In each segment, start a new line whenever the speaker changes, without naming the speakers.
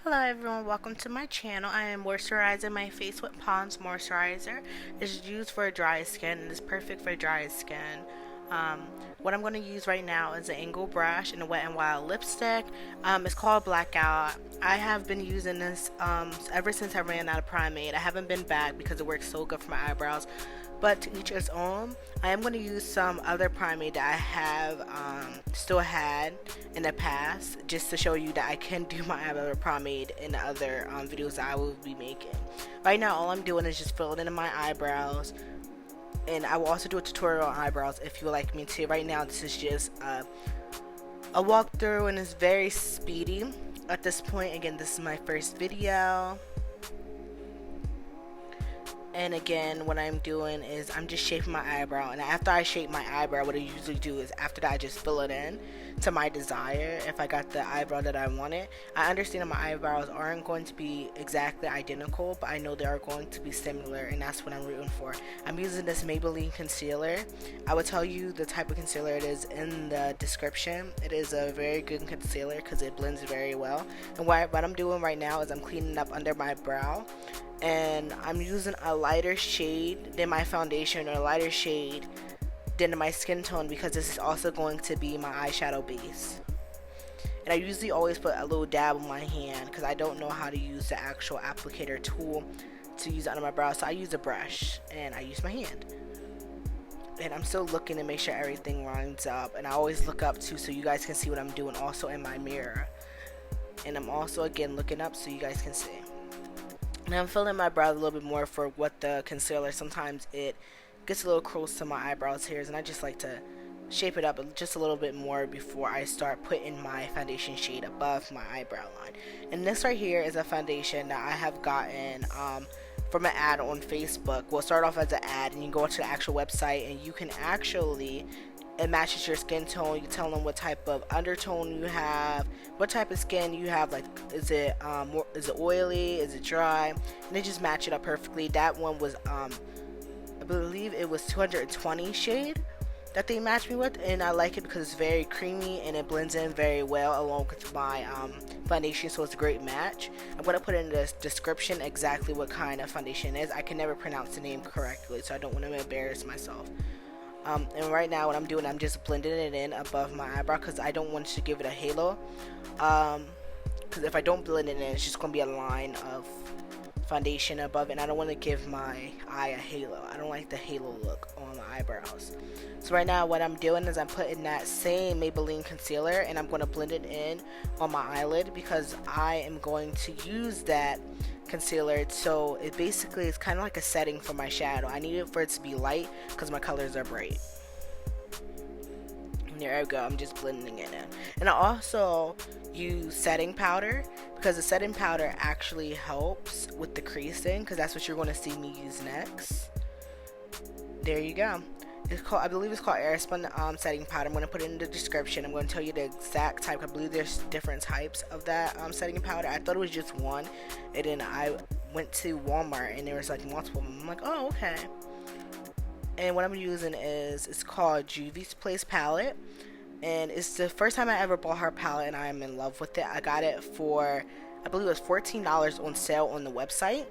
Hello everyone, welcome to my channel. I am moisturizing my face with Pond's moisturizer. It's used for dry skin and it's perfect for dry skin. What I'm going to use right now is an angle brush and a Wet n Wild lipstick. It's called Blackout. I have been using this ever since I ran out of Primate. I haven't been back because it works so good for my eyebrows. But to each its own. I am going to use some other Primate that I have still had in the past, just to show you that I can do my eyebrow Primate in the other videos that I will be making. Right now all I'm doing is just filling in my eyebrows, and I will also do a tutorial on eyebrows if you would like me to. Right now this is just a walkthrough and it's very speedy at this point. Again, this is my first video. And again, what I'm doing is I'm just shaping my eyebrow, and after I shape my eyebrow, what I usually do is after that I just fill it in to my desire if I got the eyebrow that I wanted. I understand that my eyebrows aren't going to be exactly identical, but I know they are going to be similar, and that's what I'm rooting for. I'm using this Maybelline concealer. I will tell you the type of concealer it is in the description. It is a very good concealer because it blends very well. And what I'm doing right now is I'm cleaning up under my brow, and I'm using a lighter shade than my foundation, or a lighter shade than my skin tone, because this is also going to be my eyeshadow base. And I usually always put a little dab on my hand because I don't know how to use the actual applicator tool to use it under my brow, so I use a brush and I use my hand. And I'm still looking to make sure everything lines up, and I always look up too so you guys can see what I'm doing also in my mirror. And I'm also again looking up so you guys can see. And I'm filling my brows a little bit more for what the concealer, sometimes it gets a little close to my eyebrows hairs, and I just like to shape it up just a little bit more before I start putting my foundation shade above my eyebrow line. And this right here is a foundation that I have gotten from an ad on Facebook. We'll start off as an ad, and you go to the actual website, and you can actually, it matches your skin tone. You tell them what type of undertone you have, what type of skin you have, like is it oily, is it dry, and they just match it up perfectly. That one was I believe it was 220 shade that they matched me with, and I like it because it's very creamy and it blends in very well along with my foundation, so it's a great match. I'm going to put in the description exactly what kind of foundation it is. I can never pronounce the name correctly, so I don't want to embarrass myself. And right now what I'm doing, I'm just blending it in above my eyebrow because I don't want to give it a halo. Because if I don't blend it in, it's just going to be a line of foundation above it, and I don't want to give my eye a halo. I don't like the halo look on my eyebrows. So right now what I'm doing is I'm putting that same Maybelline concealer, and I'm going to blend it in on my eyelid because I am going to use that concealer, so it basically is kind of like a setting for my shadow. I need it for it to be light because my colors are bright. And there we go, I'm just blending it in. And I also use setting powder because the setting powder actually helps with the creasing, because that's what you're going to see me use next. There you go. It's called, I believe it's called Airspun setting powder. I'm going to put it in the description. I'm going to tell you the exact type. I believe there's different types of that setting powder. I thought it was just one, and then I went to Walmart and there was like multiple. I'm like, oh, okay. And what I'm using is, it's called Juvia's Place palette, and it's the first time I ever bought her palette, and I am in love with it. I got it for, I believe it was $14 on sale on the website.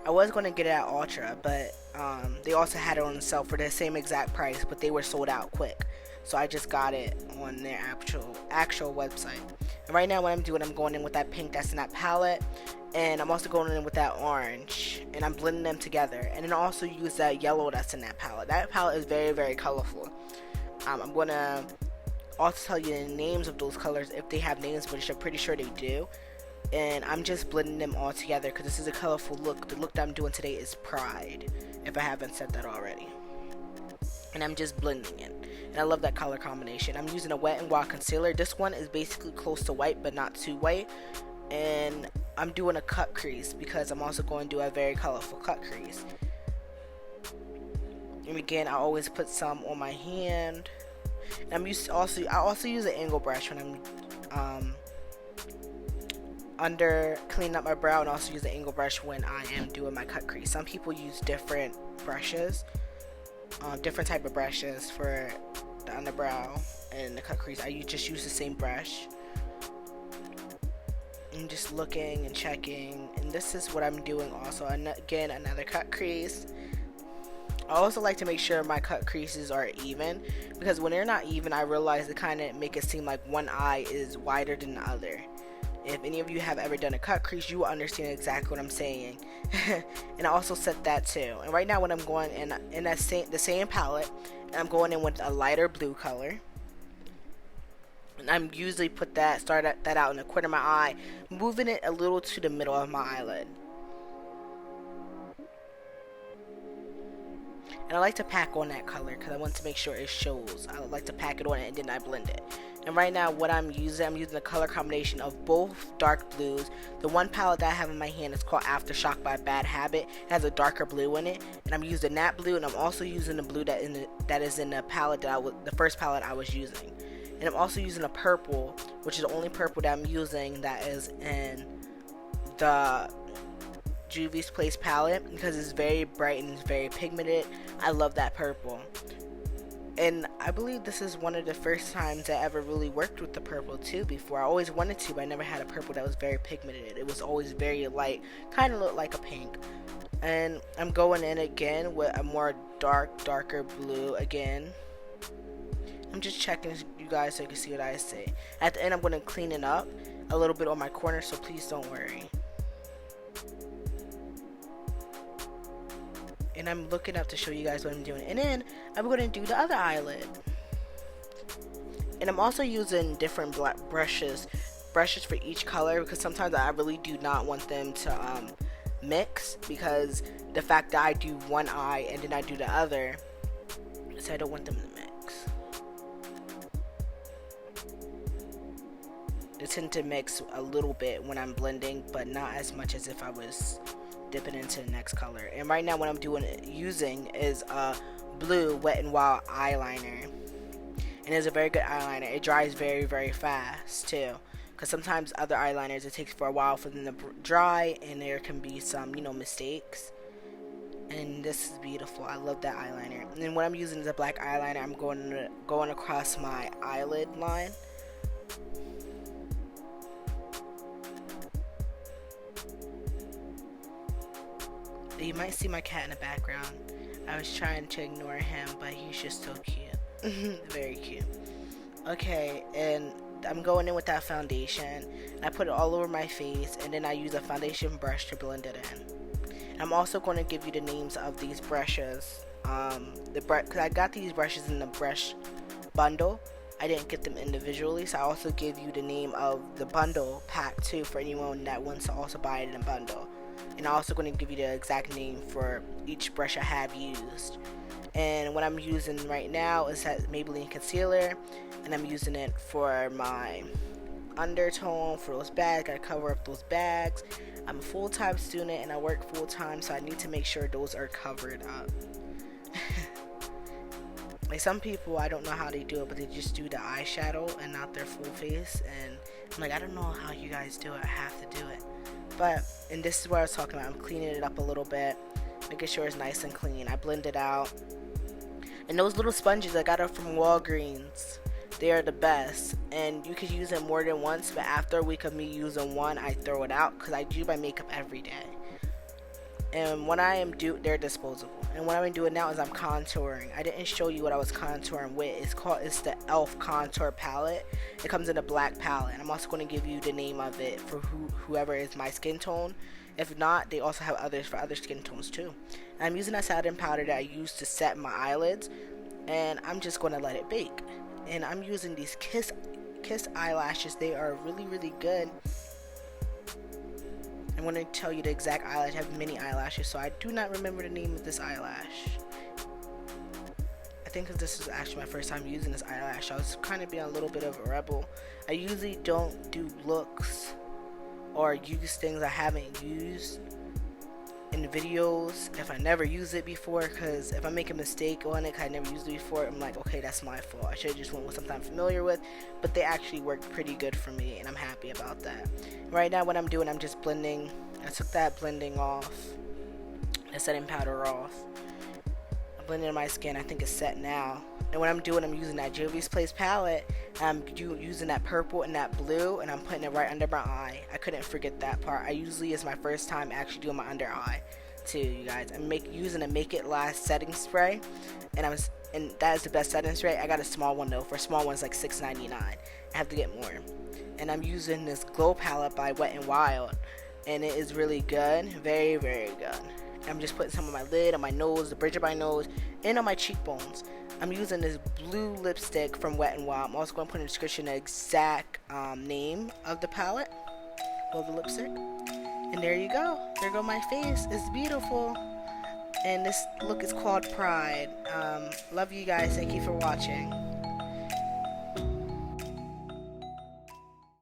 I was going to get it at Ultra, but they also had it on sale for the same exact price, but they were sold out quick. So I just got it on their actual website. And right now what I'm doing, I'm going in with that pink that's in that palette, and I'm also going in with that orange, and I'm blending them together. And then I also use that yellow that's in that palette. That palette is very, very colorful. I'm going to also tell you the names of those colors if they have names, which I'm pretty sure they do. And I'm just blending them all together because this is a colorful look. The look that I'm doing today is Pride, if I haven't said that already. And I'm just blending it, and I love that color combination. I'm using a Wet n Wild concealer. This one is basically close to white but not too white, and I'm doing a cut crease because I'm also going to do a very colorful cut crease. And again, I always put some on my hand, and I also use an angle brush when I'm under cleaning up my brow, and also use the angle brush when I am doing my cut crease. Some people use different brushes, different type of brushes for the underbrow and the cut crease. I just use the same brush. I'm just looking and checking, and this is what I'm doing also. And again, another cut crease. I also like to make sure my cut creases are even, because when they're not even, I realize it kind of make it seem like one eye is wider than the other. If any of you have ever done a cut crease, you will understand exactly what I'm saying. And I also set that too. And right now, when I'm going in that the same palette, and I'm going in with a lighter blue color. And I'm usually start that out in the corner of my eye, moving it a little to the middle of my eyelid. And I like to pack on that color because I want to make sure it shows. I like to pack it on and then I blend it. And right now what I'm using a color combination of both dark blues. The one palette that I have in my hand is called Aftershock by Bad Habit. It has a darker blue in it. And I'm using that blue, and I'm also using the blue that is in the palette the first palette I was using. And I'm also using a purple, which is the only purple that I'm using that is in the Juvia's Place palette, because it's very bright and it's very pigmented. I love that purple. And I believe this is one of the first times I ever really worked with the purple too before. I always wanted to, but I never had a purple that was very pigmented. It was always very light, kind of looked like a pink. And I'm going in again with a more darker blue again. I'm just checking you guys so you can see what I say. At the end, I'm going to clean it up a little bit on my corner, so please don't worry. And I'm looking up to show you guys what I'm doing. And then I'm going to do the other eyelid. And I'm also using different black brushes for each color, because sometimes I really do not want them to mix, because the fact that I do one eye and then I do the other, so I don't want them to mix. They tend to mix a little bit when I'm blending, but not as much as if I was dipping into the next color. And right now what I'm using is a blue Wet n Wild eyeliner, and it's a very good eyeliner. It dries very, very fast too, because sometimes other eyeliners, it takes for a while for them to dry, and there can be some mistakes. And this is beautiful. I love that eyeliner. And then what I'm using is a black eyeliner. I'm going across my eyelid line. You might see my cat in the background. I was trying to ignore him, but he's just so cute. Very cute. Okay, and I'm going in with that foundation. I put it all over my face, and then I use a foundation brush to blend it in. I'm also going to give you the names of these brushes. Because I got these brushes in the brush bundle. I didn't get them individually, so I also give you the name of the bundle pack too, for anyone that wants to also buy it in a bundle. And I'm also going to give you the exact name for each brush I have used. And what I'm using right now is that Maybelline concealer, and I'm using it for my undertone for those bags. I cover up those bags. I'm a full-time student and I work full-time, so I need to make sure those are covered up. Like some people, I don't know how they do it, but they just do the eyeshadow and not their full face. And I'm like, I don't know how you guys do it. I have to do it. And this is what I was talking about. I'm cleaning it up a little bit, making sure it's nice and clean. I blend it out. And those little sponges, I got it from Walgreens. They are the best. And you could use it more than once, but after a week of me using one, I throw it out, because I do my makeup every day. And when I am they're disposable. And what I'm doing now is I'm contouring. I didn't show you what I was contouring with. It's the e.l.f. contour palette. It comes in a black palette. And I'm also going to give you the name of it for whoever is my skin tone. If not, they also have others for other skin tones too. And I'm using a satin powder that I use to set my eyelids, and I'm just going to let it bake. And I'm using these Kiss eyelashes. They are really, really good. I'm going to tell you the exact eyelash. I have many eyelashes, so I do not remember the name of this eyelash. I think because this is actually my first time using this eyelash, I was kind of being a little bit of a rebel. I usually don't do looks or use things I haven't used in videos if I never used it before, because if I make a mistake on it, 'cause I never used it before, I'm like, okay, that's my fault. I should have just went with something I'm familiar with, but they actually worked pretty good for me, and I'm happy about that. Right now what I'm doing, I'm just blending. I took that blending off, the setting powder off. blending in my skin. I think it's set now. And what I'm doing, I'm using that Juvia's Place palette. I'm using that purple and that blue, and I'm putting it right under my eye. I couldn't forget that part. I usually, it's my first time actually doing my under eye too, you guys. I'm using a Make It Last setting spray, and that is the best setting spray. I got a small one though. For a small one, it's like $6.99. I have to get more. And I'm using this Glow palette by Wet n Wild, and it is really good, very, very good. I'm just putting some on my lid, on my nose, the bridge of my nose, and on my cheekbones. I'm using this blue lipstick from Wet n Wild. I'm also going to put in the description the exact name of the palette, or the lipstick. And there you go. There go my face. It's beautiful. And this look is called Pride. Love you guys. Thank you for watching.